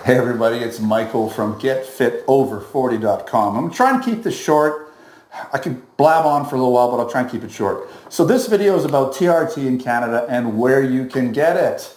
Hey everybody, it's Michael from GetFitOver40.com. I'm trying to keep this short. I could blab on for a little while, but I'll try and keep it short. So this video is about TRT in Canada and where you can get it.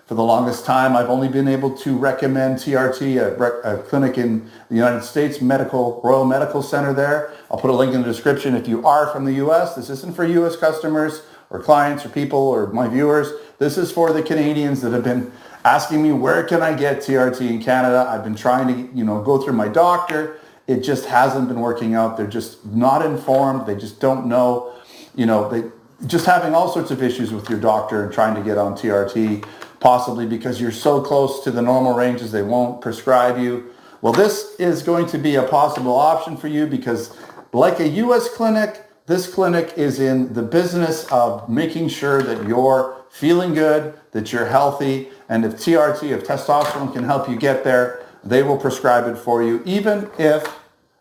For the longest time, I've only been able to recommend TRT, a clinic in the United States, Royal Medical Center there. I'll put a link in the description. If you are from the US, this isn't for US customers or clients or people or my viewers. This is for the Canadians that have been asking me, where can I get TRT in Canada? I've been trying to, go through my doctor. It just hasn't been working out. They're just not informed. They just don't know, they just having all sorts of issues with your doctor and trying to get on TRT, possibly because you're so close to the normal ranges, they won't prescribe you. Well, this is going to be a possible option for you because like a US clinic, this clinic is in the business of making sure that you're feeling good, that you're healthy, and if TRT, if testosterone can help you get there, they will prescribe it for you, even if,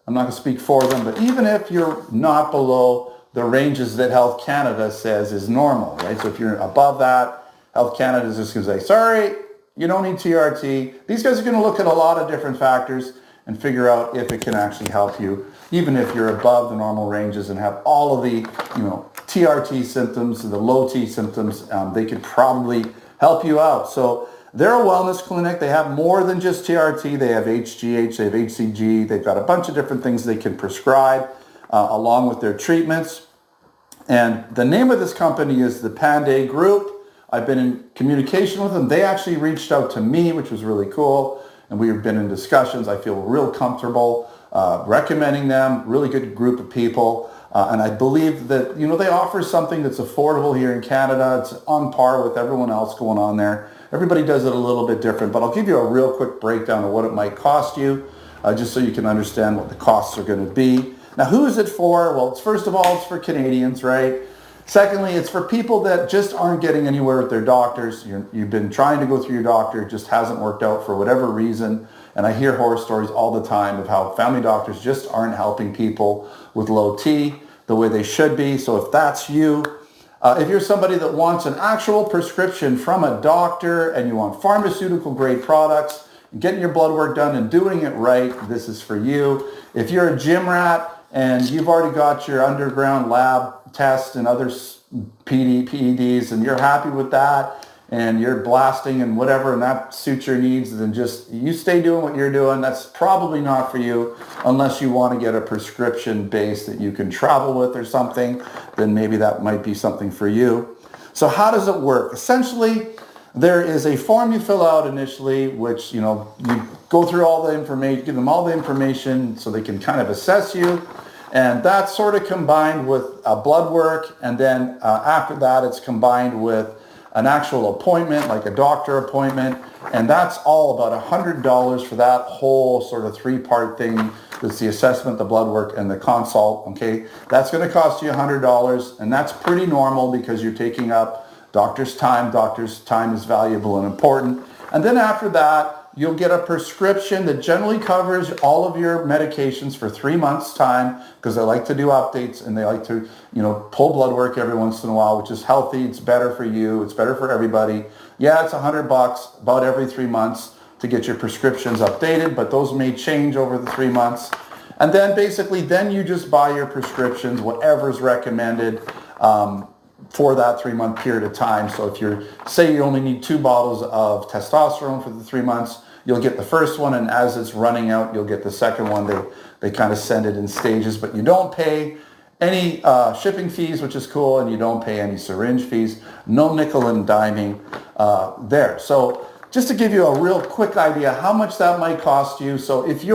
I'm not going to speak for them, but even if you're not below the ranges that Health Canada says is normal, right? So if you're above that, Health Canada is just going to say, sorry, you don't need TRT. These guys are going to look at a lot of different factors and figure out if it can actually help you, even if you're above the normal ranges and have all of the, TRT symptoms, the low T symptoms, they could probably help you out. So they're a wellness clinic. They have more than just TRT. They have HGH, they have HCG. They've got a bunch of different things they can prescribe along with their treatments. And the name of this company is the Panday Group. I've been in communication with them. They actually reached out to me, which was really cool. And we've been in discussions. I feel real comfortable recommending them. Really good group of people. And I believe that, they offer something that's affordable here in Canada. It's on par with everyone else going on there. Everybody does it a little bit different, but I'll give you a real quick breakdown of what it might cost you, just so you can understand what the costs are going to be. Now, who is it for? Well, first of all, it's for Canadians, right? Secondly, it's for people that just aren't getting anywhere with their doctors. You've been trying to go through your doctor, it just hasn't worked out for whatever reason. And I hear horror stories all the time of how family doctors just aren't helping people with low T the way they should be. So if that's you, if you're somebody that wants an actual prescription from a doctor and you want pharmaceutical grade products, getting your blood work done and doing it right, this is for you. If you're a gym rat and you've already got your underground lab tests and other PEDs and you're happy with that and you're blasting and whatever and that suits your needs, then just you stay doing what you're doing. That's probably not for you unless you want to get a prescription base that you can travel with or something. Then maybe that might be something for you. So how does it work? Essentially, there is a form you fill out initially, which, you go through all the information, give them all the information so they can kind of assess you. And that's sort of combined with blood work. And then after that, it's combined with an actual appointment, like a doctor appointment. And that's all about $100 for that whole sort of three-part thing. That's the assessment, the blood work, and the consult, okay? That's going to cost you $100. And that's pretty normal because you're taking up doctor's time. Doctor's time is valuable and important. And then after that, you'll get a prescription that generally covers all of your medications for 3 months' time because they like to do updates and they like to, pull blood work every once in a while, which is healthy. It's better for you. It's better for everybody. Yeah, it's $100 about every 3 months to get your prescriptions updated, but those may change over the 3 months. And then basically, then you just buy your prescriptions, whatever's recommended, for that 3 month period of time. So if say you only need 2 bottles of testosterone for the 3 months, you'll get the first one, and as it's running out, you'll get the second one. They kind of send it in stages, but you don't pay any shipping fees, which is cool, and you don't pay any syringe fees. No nickel and diming there. So just to give you a real quick idea how much that might cost you. So if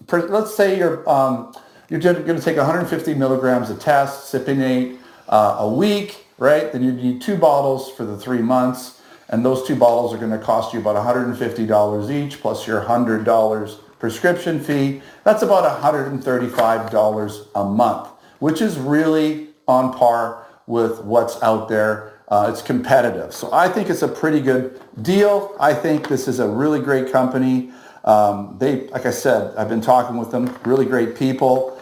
let's say you're going to take 150 milligrams of test, cypionate, a week, right? Then you need 2 bottles for the 3 months. And those 2 bottles are going to cost you about $150 each plus your $100 prescription fee. That's about $135 a month, which is really on par with what's out there. It's competitive. So I think it's a pretty good deal. I think this is a really great company. Like I said, I've been talking with them, really great people.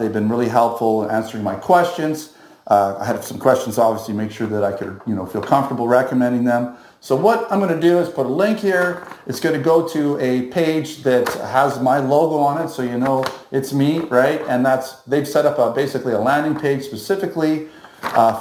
They've been really helpful in answering my questions. I had some questions, obviously, make sure that I could, feel comfortable recommending them. So what I'm going to do is put a link here. It's going to go to a page that has my logo on it, so you know it's me, right? And they've set up basically a landing page specifically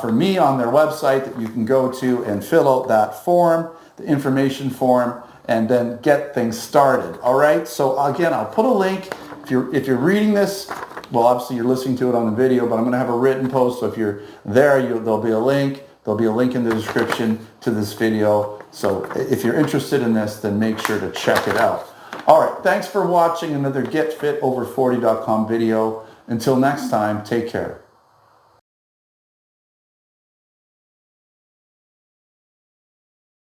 for me on their website that you can go to and fill out that form, the information form, and then get things started. All right. So again, I'll put a link. If you're reading this, well, obviously you're listening to it on the video, but I'm going to have a written post. So if you're there, there'll be a link. There'll be a link in the description to this video. So if you're interested in this, then make sure to check it out. All right. Thanks for watching another GetFitOver40.com video. Until next time, take care.